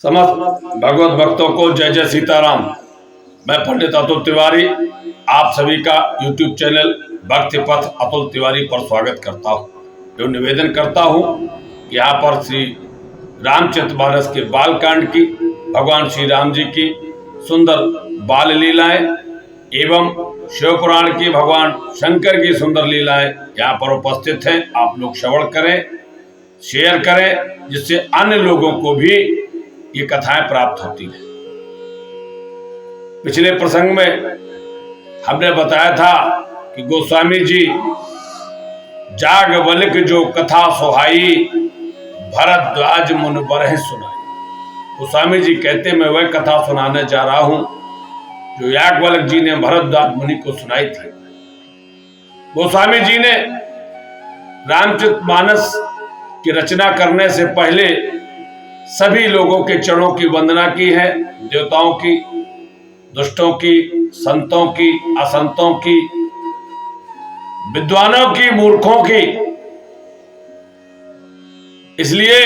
समस्त भगवत भक्तों को जय जय सीताराम। मैं पंडित अतुल तिवारी आप सभी का YouTube चैनल भक्ति पथ अतुल तिवारी पर स्वागत करता हूँ। जो निवेदन करता हूँ कि यहाँ पर श्री रामचरितमानस के बालकांड की, भगवान श्री राम जी की सुंदर बाल लीलाएं एवं शिव पुराण की भगवान शंकर की सुंदर लीलाएं यहाँ पर उपस्थित हैं। आप लोग श्रवण करें, शेयर करें, जिससे अन्य लोगों को भी ये कथाएं प्राप्त होती हैं। पिछले प्रसंग में हमने बताया था कि गोस्वामी जी जाग बलिक जो कथा सुहाई, भरद्वाज मुन बरह सुनाई। गोस्वामी जी कहते मैं वह कथा सुनाने जा रहा हूं जो याज्ञवल्क्य जी ने भरद्वाज मुनि को सुनाई थी। गोस्वामी जी ने रामचरितमानस की रचना करने से पहले सभी लोगों के चरणों की वंदना की है। देवताओं की, दुष्टों की, संतों की, असंतों की, विद्वानों की, मूर्खों की। इसलिए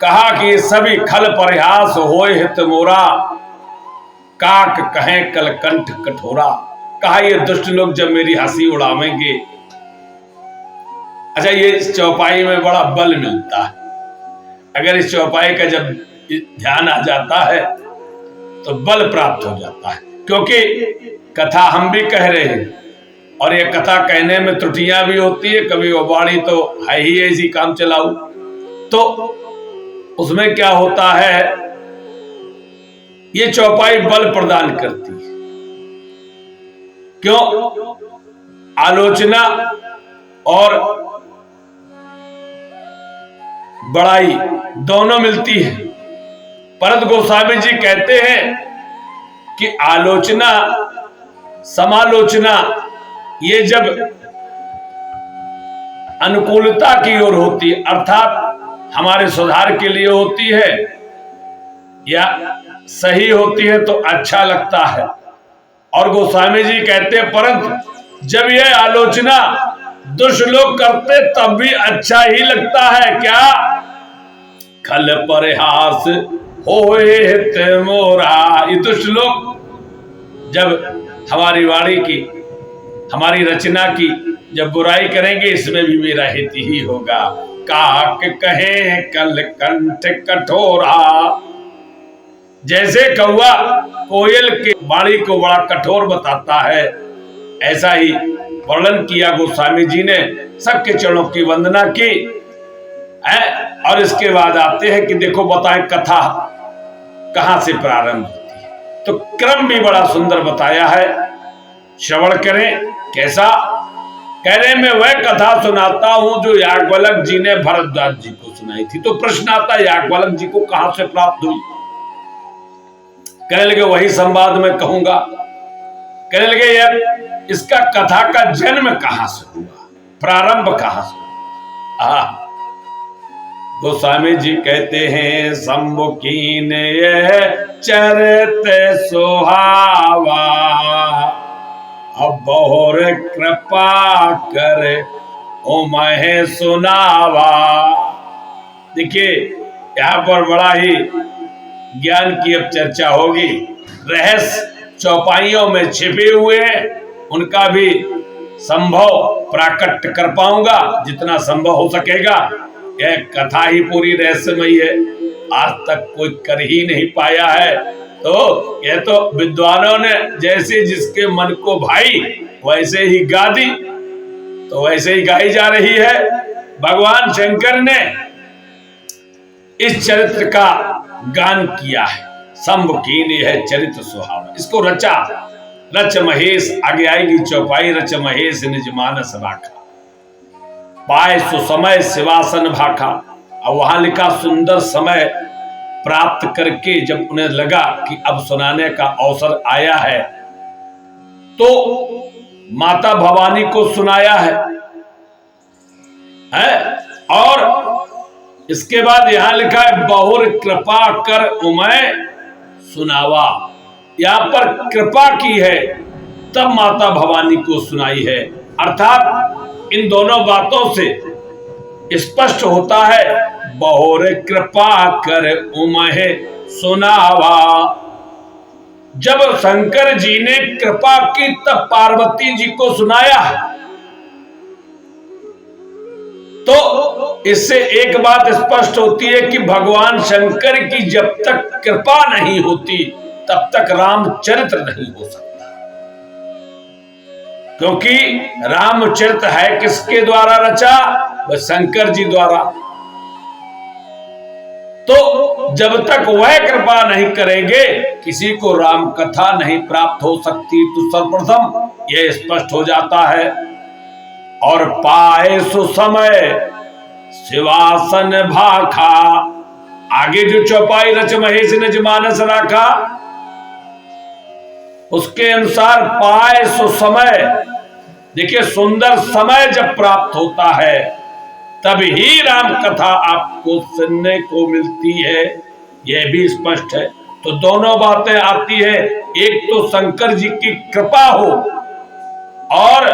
कहा कि सभी खल परिहास होए हित मोरा, काक कहें कलकंठ कठोरा। कहा ये दुष्ट लोग जब मेरी हंसी उड़ावेंगे। अच्छा, ये इस चौपाई में बड़ा बल मिलता है। अगर इस चौपाई का जब ध्यान आ जाता है तो बल प्राप्त हो जाता है, क्योंकि कथा हम भी कह रहे हैं और ये कथा कहने में त्रुटियां भी होती है। कभी वो बाणी तो है ही ऐसी काम चलाऊ, तो उसमें क्या होता है, ये चौपाई बल प्रदान करती है। क्यों? आलोचना और बड़ाई दोनों मिलती है। परंतु गोस्वामी जी कहते हैं कि आलोचना, समालोचना ये जब अनुकूलता की ओर होती है, अर्थात हमारे सुधार के लिए होती है या सही होती है तो अच्छा लगता है। और गोस्वामी जी कहते हैं परंतु जब यह आलोचना दुष्ट लोग करते तब भी अच्छा ही लगता है। क्या? खल परिहास होए हित मोरा। ये दुष्ट लोग जब हमारी वाणी की, हमारी रचना की जब बुराई करेंगे, इसमें भी मेरा हित ही होगा। काक कहे कलकंठ कठोरा। जैसे कौवा कोयल के वाणी को बड़ा कठोर बताता है, ऐसा ही वर्णन किया गोस्वामी जी ने। सबके चरणों की वंदना की है। और इसके बाद आते हैं कि देखो बताएं कथा कहां से प्रारंभ होती है। तो क्रम भी बड़ा सुंदर बताया है, श्रवण करें। कैसा? कह रहे मैं वह कथा सुनाता हूं जो याज्ञवल्क्य जी ने भरद्वाज जी को सुनाई थी। तो प्रश्न आता है याज्ञवल्क्य जी को कहां से प्राप्त हुई? कहने लगे वही संवाद में कहूंगा। कहने लगे यार इसका कथा का जन्म कहां से हुआ, प्रारंभ कहां से हुआ? गोस्वामी जी कहते हैं शंभु कीन यह चरित सुहावा, अब बहुर कृपा कर ओ मैं सुनावा। देखिए यहां पर बड़ा ही ज्ञान की अब चर्चा होगी। रहस्य चौपाइयों में छिपे हुए हैं, उनका भी संभव प्राकट्य कर पाऊंगा जितना संभव हो सकेगा। यह कथा ही पूरी रहस्यमयी है, आज तक कोई कर ही नहीं पाया है। तो यह तो विद्वानों ने जैसे जिसके मन को भाई वैसे ही गा दी, तो वैसे ही गाई जा रही है। भगवान शंकर ने इस चरित्र का गान किया है। शंभु कीन यह चरित्र सुहावा, इसको रचा रच महेश। आगे आएगी चौपाई, रच महेश निज मानस राखा, पाए सुसमय शिवासन भाखा। अब वहां लिखा सुंदर समय प्राप्त करके जब उन्हें लगा कि अब सुनाने का अवसर आया है, तो माता भवानी को सुनाया है? और इसके बाद यहां लिखा है बहुर कृपा कर उमय सुनावा। यहां पर कृपा की है तब माता भवानी को सुनाई है। अर्थात इन दोनों बातों से स्पष्ट होता है बहुर कृपा कर उमहे सुनावा। जब शंकर जी ने कृपा की तब पार्वती जी को सुनाया। तो इससे एक बात स्पष्ट होती है कि भगवान शंकर की जब तक कृपा नहीं होती तब तक रामचरित्र नहीं हो सकता, क्योंकि रामचरित्र है किसके द्वारा रचा? वह शंकर जी द्वारा। तो जब तक वह कृपा नहीं करेंगे किसी को राम कथा नहीं प्राप्त हो सकती। तो सर्वप्रथम यह स्पष्ट हो जाता है। और पाए सो समय शिवासन भाखा, आगे जो चौपाई रच महेश निज मानस राखा, उसके अनुसार पाए सो समय। देखिए, सुंदर समय जब प्राप्त होता है तभी राम कथा आपको सुनने को मिलती है, यह भी स्पष्ट है। तो दोनों बातें आती है, एक तो शंकर जी की कृपा हो और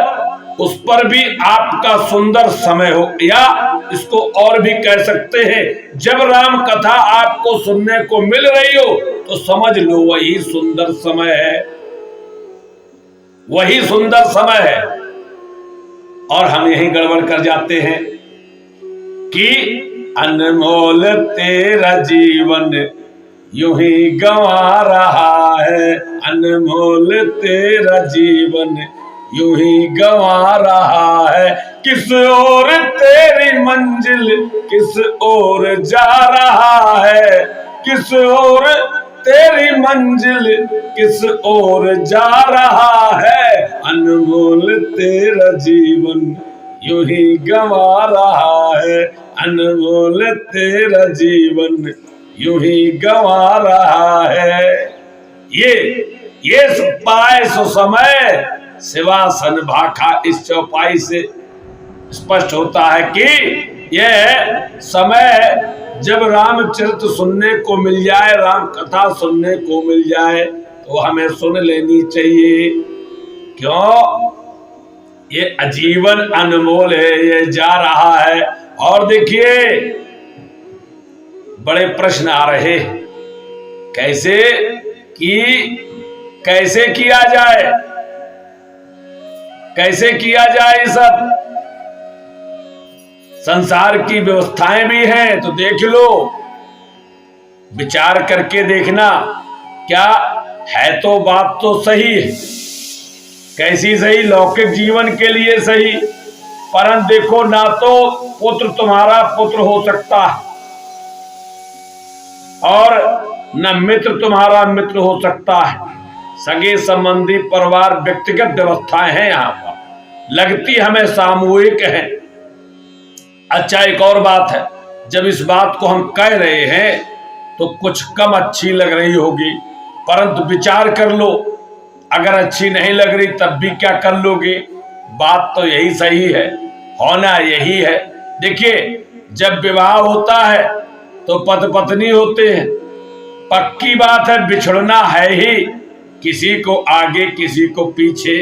उस पर भी आपका सुंदर समय हो, या इसको और भी कह सकते हैं, जब राम कथा आपको सुनने को मिल रही हो तो समझ लो वही सुंदर समय है, वही सुंदर समय है। और हम यही गड़बड़ कर जाते हैं कि अनमोल तेरा जीवन यूं ही गंवा रहा है, अनमोल तेरा जीवन यूं ही गंवा रहा है, किस ओर तेरी मंजिल किस ओर जा रहा है, किस ओर तेरी मंजिल किस ओर जा रहा है, अनमोल तेरा जीवन यूं ही गंवा रहा है, अनमोल तेरा जीवन यूं ही गंवा रहा है। ये पाए सो समय शिवासन भाखा, इस चौपाई से स्पष्ट होता है कि यह समय जब रामचरित सुनने को मिल जाए, राम कथा सुनने को मिल जाए तो हमें सुन लेनी चाहिए। क्यों? ये आजीवन अनमोल है, ये जा रहा है। और देखिए, बड़े प्रश्न आ रहे, कैसे किया जाए, कैसे किया जाए? सब संसार की व्यवस्थाएं भी हैं, तो देख लो, विचार करके देखना, क्या है तो बात तो सही है। कैसी सही? लौकिक जीवन के लिए सही, परंतु देखो, ना तो पुत्र तुम्हारा पुत्र हो सकता है और न मित्र तुम्हारा मित्र हो सकता है। सगे संबंधी परिवार व्यक्तिगत व्यवस्थाएं हैं, यहां पर लगती हमें सामूहिक है। अच्छा, एक और बात है, जब इस बात को हम कह रहे हैं तो कुछ कम अच्छी लग रही होगी, परंतु विचार कर लो, अगर अच्छी नहीं लग रही तब भी क्या कर लोगे? बात तो यही सही है, होना यही है। देखिए, जब विवाह होता है तो पति पत्नी होते हैं, पक्की बात है बिछड़ना है ही, किसी को आगे किसी को पीछे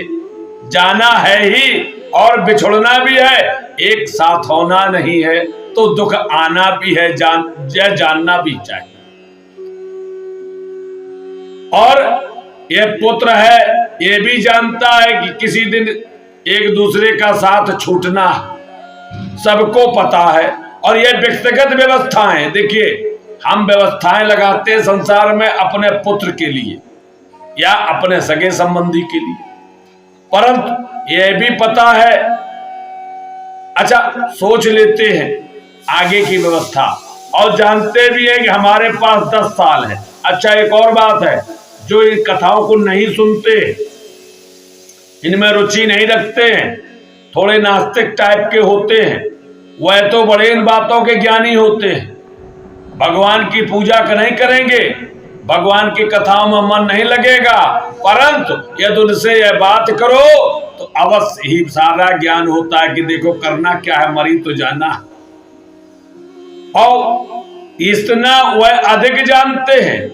जाना है ही, और बिछड़ना भी है, एक साथ होना नहीं है, तो दुख आना भी है, जानना भी चाहिए। और ये पुत्र है, ये भी जानता है कि किसी दिन एक दूसरे का साथ छूटना, सबको पता है। और ये व्यक्तिगत व्यवस्थाएं, देखिए, हम व्यवस्थाएं लगाते हैं संसार में अपने पुत्र के लिए या अपने सगे संबंधी के लिए, परंतु यह भी पता है, अच्छा सोच लेते हैं आगे की व्यवस्था, और जानते भी हैं कि हमारे पास 10 साल है। अच्छा, एक और बात है, जो इन कथाओं को नहीं सुनते, इनमें रुचि नहीं रखते हैं, थोड़े नास्तिक टाइप के होते हैं, वह तो बड़े इन बातों के ज्ञानी होते हैं, भगवान की पूजा नहीं करेंगे, भगवान की कथाओं में मन नहीं लगेगा, परंतु यदि उनसे यह बात करो तो अवश्य ही सारा ज्ञान होता है कि देखो करना क्या है, मरी तो जाना। और इतना वह अधिक जानते हैं,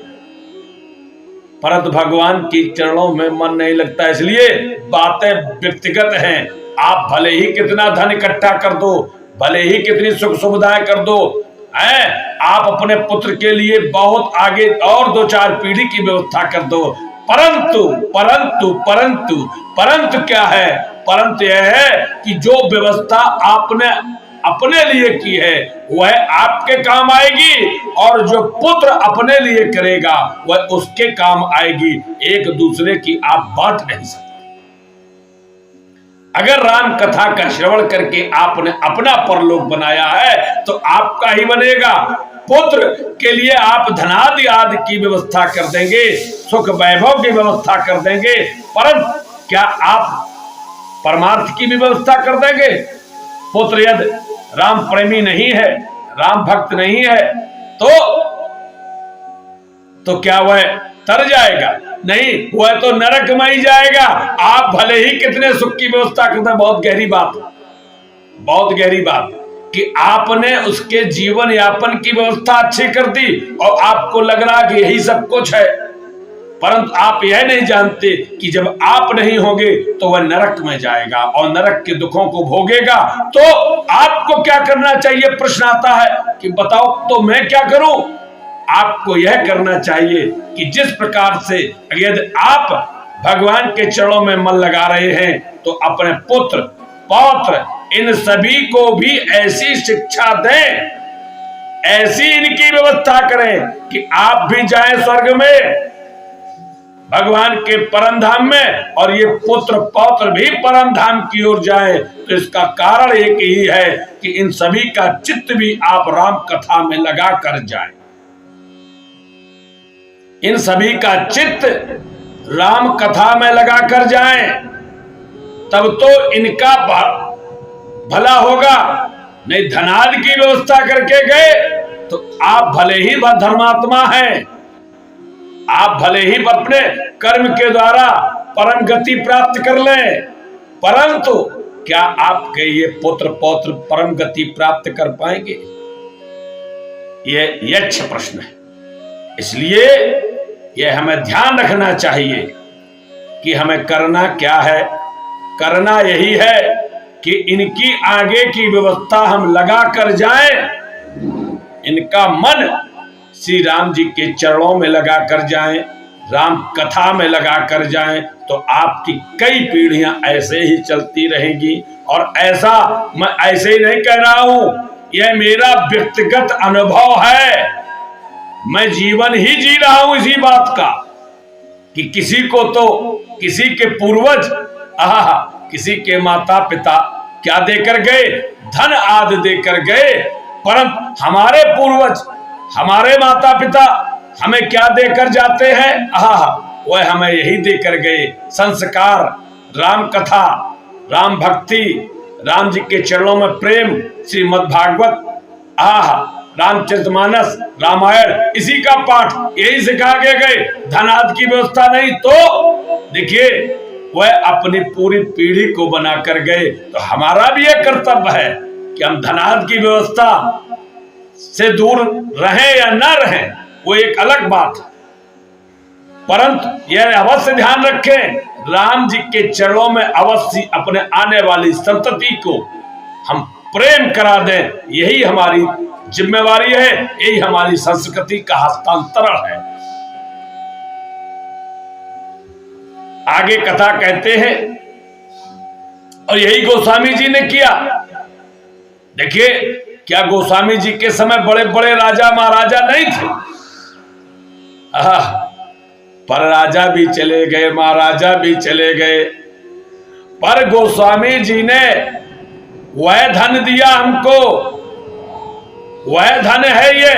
परंतु भगवान की चरणों में मन नहीं लगता, इसलिए बातें व्यक्तिगत हैं। आप भले ही कितना धन इकट्ठा कर दो, भले ही कितनी सुख सुविधाएं कर दो, है, आप अपने पुत्र के लिए बहुत आगे और 2-4 पीढ़ी की व्यवस्था कर दो, परंतु परंतु परंतु परंतु क्या है? परंतु यह है कि जो व्यवस्था आपने अपने लिए की है वह आपके काम आएगी, और जो पुत्र अपने लिए करेगा वह उसके काम आएगी। एक दूसरे की आप बांट नहीं सकते। अगर राम कथा का श्रवण करके आपने अपना परलोक बनाया है तो आपका ही बनेगा। पुत्र के लिए आप धनादि आदि की व्यवस्था कर देंगे, सुख वैभव की व्यवस्था कर देंगे, परंतु क्या आप परमार्थ की भी व्यवस्था कर देंगे? पुत्र यदि राम प्रेमी नहीं है, राम भक्त नहीं है, तो क्या वह तर जाएगा? नहीं, वह तो नरक में ही जाएगा। आप भले ही कितने सुख की व्यवस्था करते हैं। बहुत गहरी बात, बहुत गहरी बात कि आपने उसके जीवन यापन की व्यवस्था अच्छी कर दी और आपको लग रहा कि यही सब कुछ है, परंतु आप यह नहीं जानते कि जब आप नहीं होंगे तो वह नरक में जाएगा और नरक के दुखों को भोगेगा। तो आपको क्या करना चाहिए? प्रश्न आता है कि बताओ तो मैं क्या करूं? आपको यह करना चाहिए कि जिस प्रकार से यदि आप भगवान के चरणों में मन लगा रहे हैं तो अपने पुत्र पौत्र इन सभी को भी ऐसी शिक्षा दें, ऐसी इनकी व्यवस्था करें कि आप भी जाएं स्वर्ग में, भगवान के परम धाम में, और ये पुत्र पौत्र भी परम धाम की ओर जाए। तो इसका कारण एक ही है कि इन सभी का चित्त भी आप राम कथा में लगा कर जाएं। इन सभी का चित्त राम कथा में लगा कर जाएं, तब तो इनका भला होगा। नहीं, धनादि की व्यवस्था करके गए तो आप भले ही धर्मात्मा हैं, आप भले ही अपने कर्म के द्वारा परम गति प्राप्त कर लें, परंतु क्या आपके ये पुत्र पौत्र परम गति प्राप्त कर पाएंगे? ये यक्ष प्रश्न है। इसलिए यह हमें ध्यान रखना चाहिए कि हमें करना क्या है। करना यही है कि इनकी आगे की व्यवस्था हम लगा कर जाएं, इनका मन श्री राम जी के चरणों में लगा कर जाएं, राम कथा में लगा कर जाएं, तो आपकी कई पीढ़ियां ऐसे ही चलती रहेंगी। और ऐसा मैं ऐसे ही नहीं कह रहा हूं, यह मेरा व्यक्तिगत अनुभव है। मैं जीवन ही जी रहा हूं इसी बात का कि किसी को तो किसी के पूर्वज किसी के माता पिता क्या देकर गए? धन आदि देकर गए, परंतु हमारे पूर्वज हमारे माता पिता हमें क्या देकर जाते हैं? वह हमें यही देकर गए, संस्कार, राम कथा, राम भक्ति, राम जी के चरणों में प्रेम, श्रीमद् भागवत, रामचरितमानस, रामायण, इसी का पाठ, यही सिखा के गए। धनादि की व्यवस्था नहीं। तो देखिए, वह अपनी पूरी पीढ़ी को बनाकर गए। तो हमारा भी यह कर्तव्य है कि हम धनादि की व्यवस्था से दूर रहें या न रहें, वो एक अलग बात है, परंतु यह अवश्य ध्यान रखें, राम जी के चरणों में अवश्य अपने आने वाली संतति को हम प्रेम करा दें। यही हमारी जिम्मेवारी है, यही हमारी संस्कृति का हस्तांतरण है। आगे कथा कहते हैं, और यही गोस्वामी जी ने किया। देखिए, क्या गोस्वामी जी के समय बड़े बड़े राजा महाराजा नहीं थे? पर राजा भी चले गए, महाराजा भी चले गए, पर गोस्वामी जी ने वह धन दिया हमको, वह धन है ये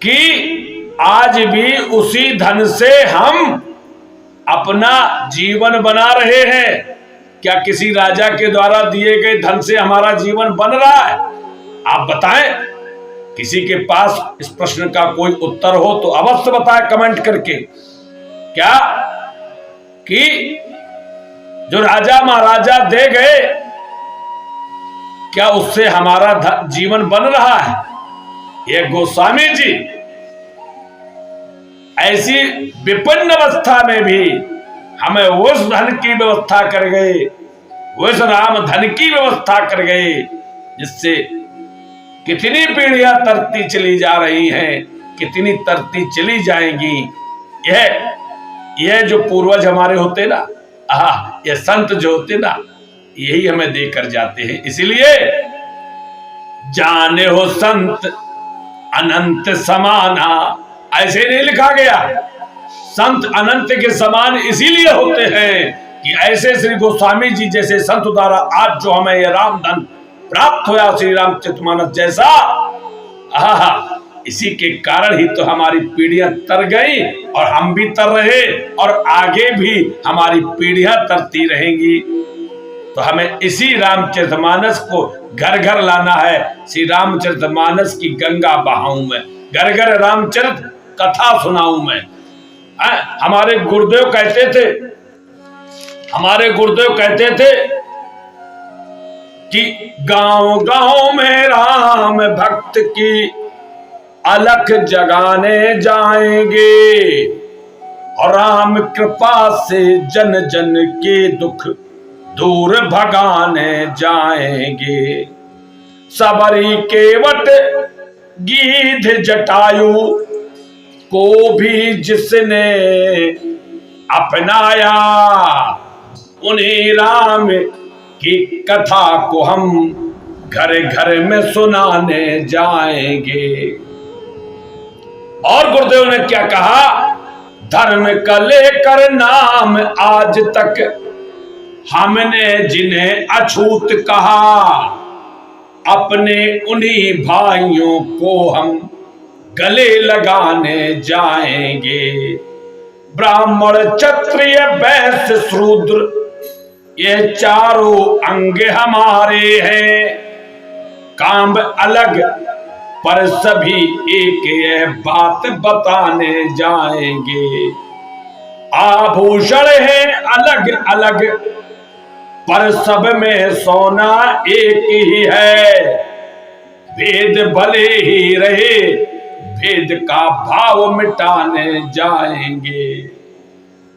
कि आज भी उसी धन से हम अपना जीवन बना रहे हैं। क्या किसी राजा के द्वारा दिए गए धन से हमारा जीवन बन रहा है? आप बताएं। किसी के पास इस प्रश्न का कोई उत्तर हो तो अवश्य बताएं कमेंट करके। क्या कि जो राजा महाराजा दे गए, क्या उससे हमारा जीवन बन रहा है? ये गोस्वामी जी ऐसी विपन्न अवस्था में भी हमें उस धन की व्यवस्था कर गए, उस राम धन की व्यवस्था कर गए, जिससे कितनी पीढ़ियां तरती चली जा रही हैं, कितनी तरती चली जाएंगी। यह जो पूर्वज हमारे होते ना, ये संत जो होते ना, यही हमें देकर जाते हैं। इसलिए जाने हो संत अनंत समाना, ऐसे नहीं लिखा गया। संत अनंत के समान इसीलिए होते हैं कि ऐसे श्री गोस्वामी जी जैसे संत द्वारा आज जो हमें यह रामधन प्राप्त हुआ, श्री रामचरितमानस जैसा, इसी के कारण ही तो हमारी पीढ़ियां तर गई और हम भी तर रहे और आगे भी हमारी पीढ़ियां तरती रहेंगी। तो हमें इसी रामचरितमानस को घर घर लाना है। श्री रामचरितमानस की गंगा बहाऊं मैं, घर घर रामचरित कथा सुनाऊं मैं। हमारे गुरुदेव कहते थे कि गांव गांव में राम भक्त की अलख जगाने जाएंगे और राम कृपा से जन जन के दुख दूर भगाने जाएंगे। सबरी केवट गीध जटायु को भी जिसने अपनाया, उन्हीं राम की कथा को हम घर घर में सुनाने जाएंगे। और गुरुदेव ने क्या कहा, धर्म का लेकर नाम आज तक हमने जिन्हें अछूत कहा, अपने उन्हीं भाइयों को हम गले लगाने जाएंगे। ब्राह्मण क्षत्रिय वैश्य शूद्र ये चारों अंग हमारे हैं, काम अलग पर सभी एक ये बात बताने जाएंगे। आभूषण है अलग अलग पर सब में सोना एक ही है, भेद भले ही रहे भेद का भाव मिटाने जाएंगे।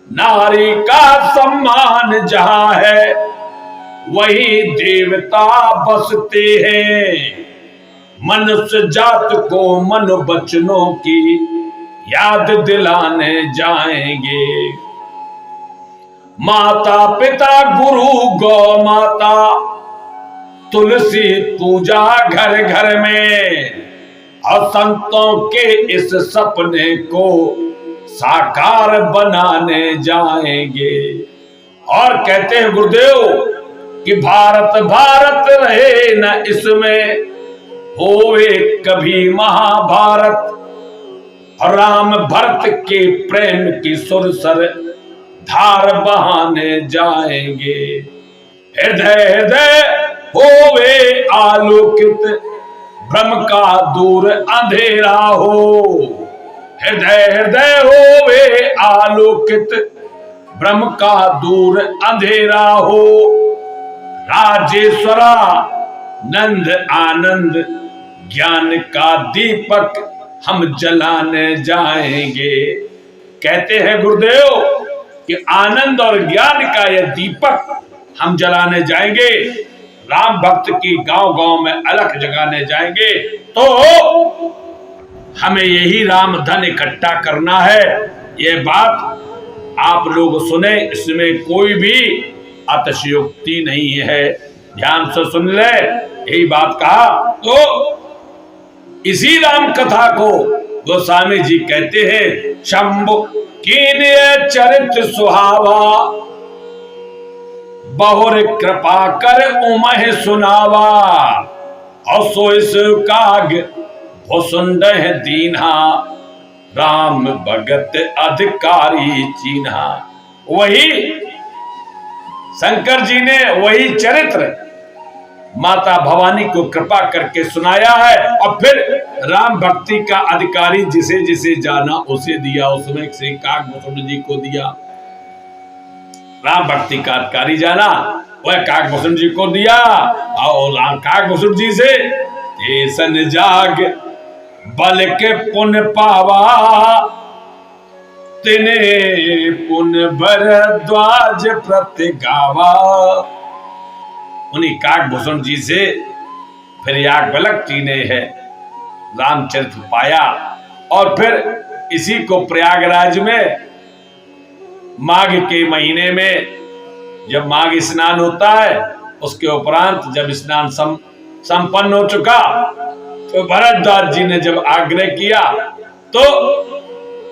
नारी का सम्मान जहां है वही देवता बसते हैं, मनुष्य जात को मनोवचनों की याद दिलाने जाएंगे। माता पिता गुरु गौ माता तुलसी पूजा घर घर में, और संतों के इस सपने को साकार बनाने जाएंगे। और कहते हैं गुरुदेव कि भारत भारत रहे न इसमें होवे कभी महाभारत, और राम भरत के प्रेम की सुरसर धार बहाने जाएंगे। हृदय हृदय होवे आलोकित भ्रम का दूर अंधेरा हो, हृदय हृदय होवे आलोकित भ्रम का दूर अंधेरा हो। राजेश्वरा नंद आनंद ज्ञान का दीपक हम जलाने जाएंगे। कहते हैं गुरुदेव कि आनंद और ज्ञान का यह दीपक हम जलाने जाएंगे, राम भक्त की गांव गांव में अलख जगाने जाएंगे। तो हमें यही राम धन इकट्ठा करना है। यह बात आप लोग सुने, इसमें कोई भी अतिशयोक्ति नहीं है, ध्यान से सुन ले। यही बात कहा। तो इसी राम कथा को गोस्वामी जी कहते हैं, शंभु कीन्य चरित सुहावा बहुर कृपा कर उमह सुनावा, और सोइस काग भुसुंड दीन्हा राम भगत अधिकारी चीन्हा। वही शंकर जी ने वही चरित्र माता भवानी को कृपा करके सुनाया है, और फिर राम भक्ति का अधिकारी जिसे जिसे जाना उसे दिया। उसमें श्री काकभूषण जी को दिया, राम भक्ति का अधिकारी जाना वह काकभूषण जी को दिया। और काकभूषण जी से सन जाग बल के पुण्य पावा, तिने पुण्य भरद्वाज प्रति गावा। उन्हीं काकभूषण जी से फिर याज्ञवल्क्य जी ने है रामचरित्र पाया और फिर इसी को प्रयागराज में माघ के महीने में जब माघ स्नान होता है उसके उपरांत जब स्नान संपन्न हो चुका तो भरद्वाज जी ने जब आग्रह किया तो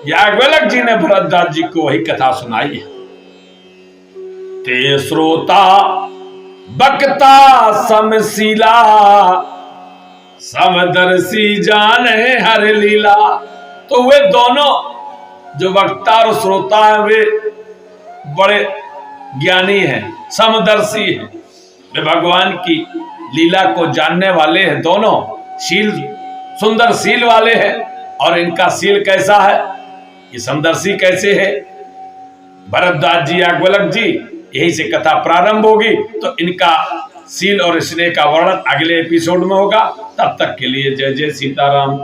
याज्ञवल्क्य जी ने भरद्वाज जी को वही कथा सुनाई है। ते श्रोता बक्ता समशीला समदर्शी जाने हर लीला। तो वे दोनों जो वक्ता और श्रोता है वे बड़े ज्ञानी हैं, समदर्शी हैं, वे भगवान की लीला को जानने वाले हैं, दोनों शील सुंदर शील वाले हैं। और इनका शील कैसा है, ये समदर्शी कैसे है? भरद्वाज जी याज्ञवल्क्य जी यही से कथा प्रारंभ होगी तो इनका शील और स्नेह का वर्णन अगले एपिसोड में होगा। तब तक के लिए जय जय सीताराम।